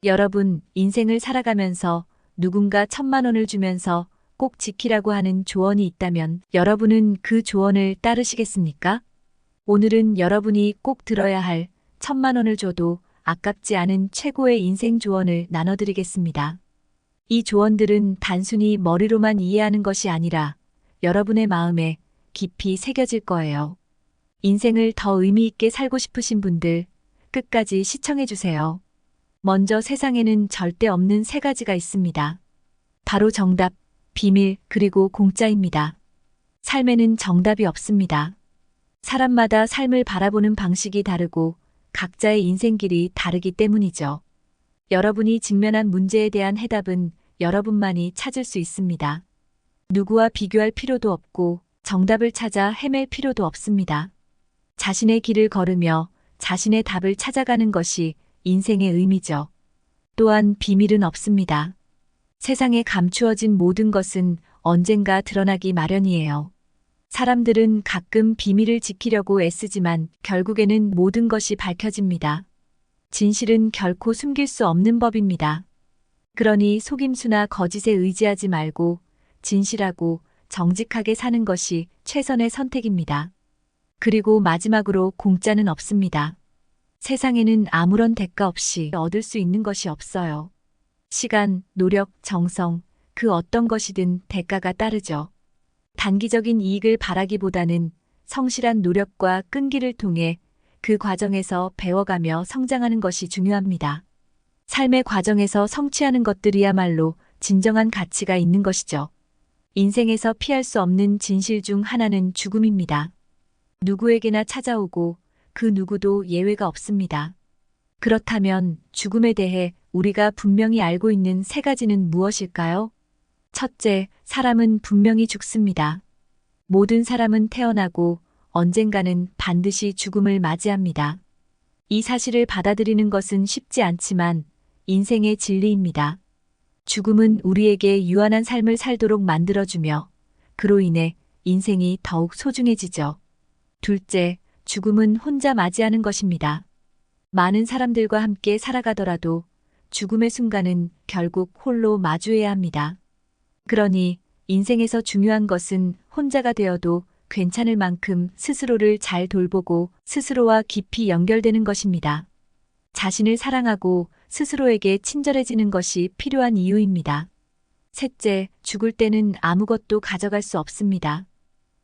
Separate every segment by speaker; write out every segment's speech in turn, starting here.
Speaker 1: 여러분, 인생을 살아가면서 누군가 1,000만 원을 주면서 꼭 지키라고 하는 조언이 있다면 여러분은 그 조언을 따르시겠습니까? 오늘은 여러분이 꼭 들어야 할 1,000만 원을 줘도 아깝지 않은 최고의 인생 조언을 나눠드리겠습니다. 이 조언들은 단순히 머리로만 이해하는 것이 아니라 여러분의 마음에 깊이 새겨질 거예요. 인생을 더 의미 있게 살고 싶으신 분들 끝까지 시청해 주세요. 먼저 세상에는 절대 없는 세 가지가 있습니다. 바로 정답, 비밀, 그리고 공짜입니다. 삶에는 정답이 없습니다. 사람마다 삶을 바라보는 방식이 다르고 각자의 인생길이 다르기 때문이죠. 여러분이 직면한 문제에 대한 해답은 여러분만이 찾을 수 있습니다. 누구와 비교할 필요도 없고 정답을 찾아 헤맬 필요도 없습니다. 자신의 길을 걸으며 자신의 답을 찾아가는 것이 인생의 의미죠. 또한 비밀은 없습니다. 세상에 감추어진 모든 것은 언젠가 드러나기 마련이에요. 사람들은 가끔 비밀을 지키려고 애쓰지만 결국에는 모든 것이 밝혀집니다. 진실은 결코 숨길 수 없는 법입니다. 그러니 속임수나 거짓에 의지하지 말고 진실하고 정직하게 사는 것이 최선의 선택입니다. 그리고 마지막으로 공짜는 없습니다. 세상에는 아무런 대가 없이 얻을 수 있는 것이 없어요. 시간, 노력, 정성, 그 어떤 것이든 대가가 따르죠. 단기적인 이익을 바라기보다는 성실한 노력과 끈기를 통해 그 과정에서 배워가며 성장하는 것이 중요합니다. 삶의 과정에서 성취하는 것들이야말로 진정한 가치가 있는 것이죠. 인생에서 피할 수 없는 진실 중 하나는 죽음입니다. 누구에게나 찾아오고 그 누구도 예외가 없습니다. 그렇다면 죽음에 대해 우리가 분명히 알고 있는 세 가지는 무엇일까요? 첫째, 사람은 분명히 죽습니다. 모든 사람은 태어나고 언젠가는 반드시 죽음을 맞이합니다. 이 사실을 받아들이는 것은 쉽지 않지만 인생의 진리입니다. 죽음은 우리에게 유한한 삶을 살도록 만들어주며 그로 인해 인생이 더욱 소중해지죠. 둘째, 죽음은 혼자 맞이하는 것입니다. 많은 사람들과 함께 살아가더라도 죽음의 순간은 결국 홀로 마주해야 합니다. 그러니 인생에서 중요한 것은 혼자가 되어도 괜찮을 만큼 스스로를 잘 돌보고 스스로와 깊이 연결되는 것입니다. 자신을 사랑하고 스스로에게 친절해지는 것이 필요한 이유입니다. 셋째, 죽을 때는 아무것도 가져갈 수 없습니다.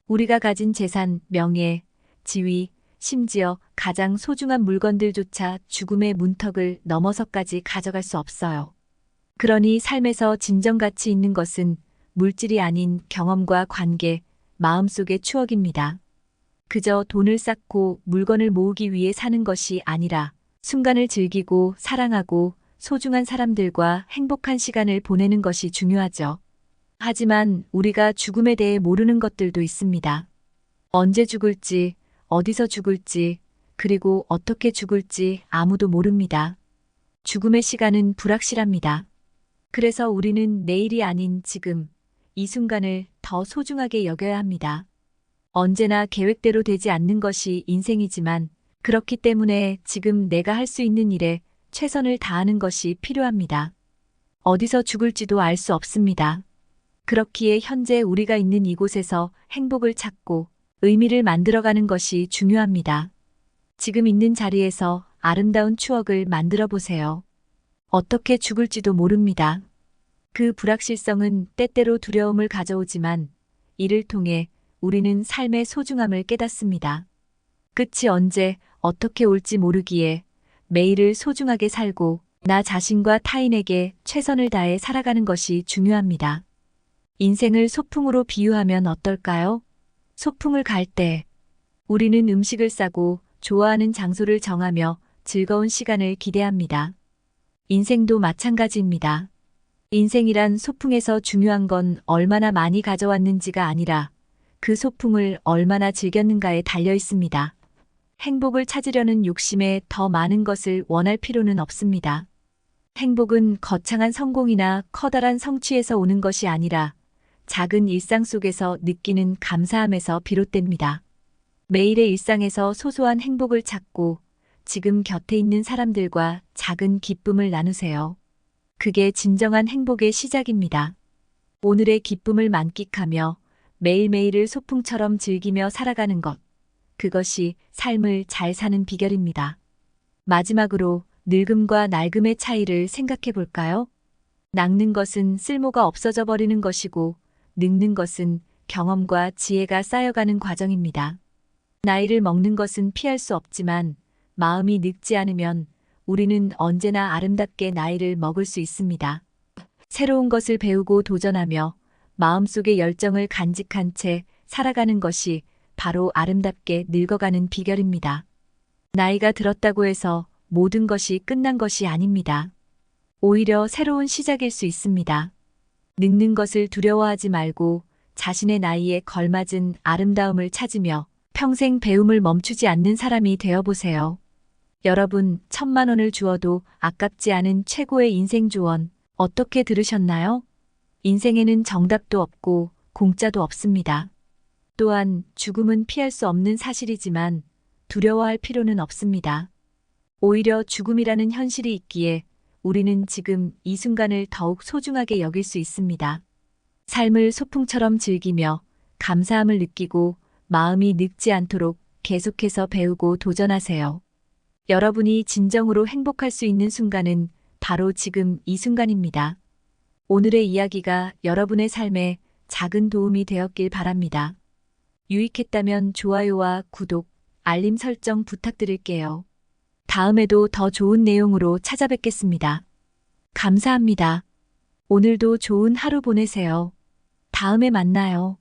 Speaker 1: 우리가 가진 재산, 명예, 지위, 심지어 가장 소중한 물건들조차 죽음의 문턱을 넘어서까지 가져갈 수 없어요. 그러니 삶에서 진정 가치 있는 것은 물질이 아닌 경험과 관계, 마음속의 추억입니다. 그저 돈을 쌓고 물건을 모으기 위해 사는 것이 아니라 순간을 즐기고 사랑하고 소중한 사람들과 행복한 시간을 보내는 것이 중요하죠. 하지만 우리가 죽음에 대해 모르는 것들도 있습니다. 언제 죽을지, 어디서 죽을지, 그리고 어떻게 죽을지 아무도 모릅니다. 죽음의 시간은 불확실합니다. 그래서 우리는 내일이 아닌 지금, 이 순간을 더 소중하게 여겨야 합니다. 언제나 계획대로 되지 않는 것이 인생이지만 그렇기 때문에 지금 내가 할 수 있는 일에 최선을 다하는 것이 필요합니다. 어디서 죽을지도 알 수 없습니다. 그렇기에 현재 우리가 있는 이곳에서 행복을 찾고 의미를 만들어가는 것이 중요합니다. 지금 있는 자리에서 아름다운 추억을 만들어 보세요. 어떻게 죽을지도 모릅니다. 그 불확실성은 때때로 두려움을 가져오지만 이를 통해 우리는 삶의 소중함을 깨닫습니다. 끝이 언제 어떻게 올지 모르기에 매일을 소중하게 살고 나 자신과 타인에게 최선을 다해 살아가는 것이 중요합니다. 인생을 소풍으로 비유하면 어떨까요? 소풍을 갈 때 우리는 음식을 싸고 좋아하는 장소를 정하며 즐거운 시간을 기대합니다. 인생도 마찬가지입니다. 인생이란 소풍에서 중요한 건 얼마나 많이 가져왔는지가 아니라 그 소풍을 얼마나 즐겼는가에 달려 있습니다. 행복을 찾으려는 욕심에 더 많은 것을 원할 필요는 없습니다. 행복은 거창한 성공이나 커다란 성취에서 오는 것이 아니라 작은 일상 속에서 느끼는 감사함에서 비롯됩니다. 매일의 일상에서 소소한 행복을 찾고 지금 곁에 있는 사람들과 작은 기쁨을 나누세요. 그게 진정한 행복의 시작입니다. 오늘의 기쁨을 만끽하며 매일매일을 소풍처럼 즐기며 살아가는 것. 그것이 삶을 잘 사는 비결입니다. 마지막으로 늙음과 낡음의 차이를 생각해 볼까요? 낡는 것은 쓸모가 없어져 버리는 것이고, 늙는 것은 경험과 지혜가 쌓여가는 과정입니다. 나이를 먹는 것은 피할 수 없지만, 마음이 늙지 않으면 우리는 언제나 아름답게 나이를 먹을 수 있습니다. 새로운 것을 배우고 도전하며 마음속의 열정을 간직한 채 살아가는 것이 바로 아름답게 늙어가는 비결입니다. 나이가 들었다고 해서 모든 것이 끝난 것이 아닙니다. 오히려 새로운 시작일 수 있습니다. 늙는 것을 두려워하지 말고 자신의 나이에 걸맞은 아름다움을 찾으며 평생 배움을 멈추지 않는 사람이 되어보세요. 여러분, 1,000만 원을 주어도 아깝지 않은 최고의 인생 조언, 어떻게 들으셨나요? 인생에는 정답도 없고 공짜도 없습니다. 또한 죽음은 피할 수 없는 사실이지만 두려워할 필요는 없습니다. 오히려 죽음이라는 현실이 있기에 우리는 지금 이 순간을 더욱 소중하게 여길 수 있습니다. 삶을 소풍처럼 즐기며 감사함을 느끼고 마음이 늙지 않도록 계속해서 배우고 도전하세요. 여러분이 진정으로 행복할 수 있는 순간은 바로 지금 이 순간입니다. 오늘의 이야기가 여러분의 삶에 작은 도움이 되었길 바랍니다. 유익했다면 좋아요와 구독, 알림 설정 부탁드릴게요. 다음에도 더 좋은 내용으로 찾아뵙겠습니다. 감사합니다. 오늘도 좋은 하루 보내세요. 다음에 만나요.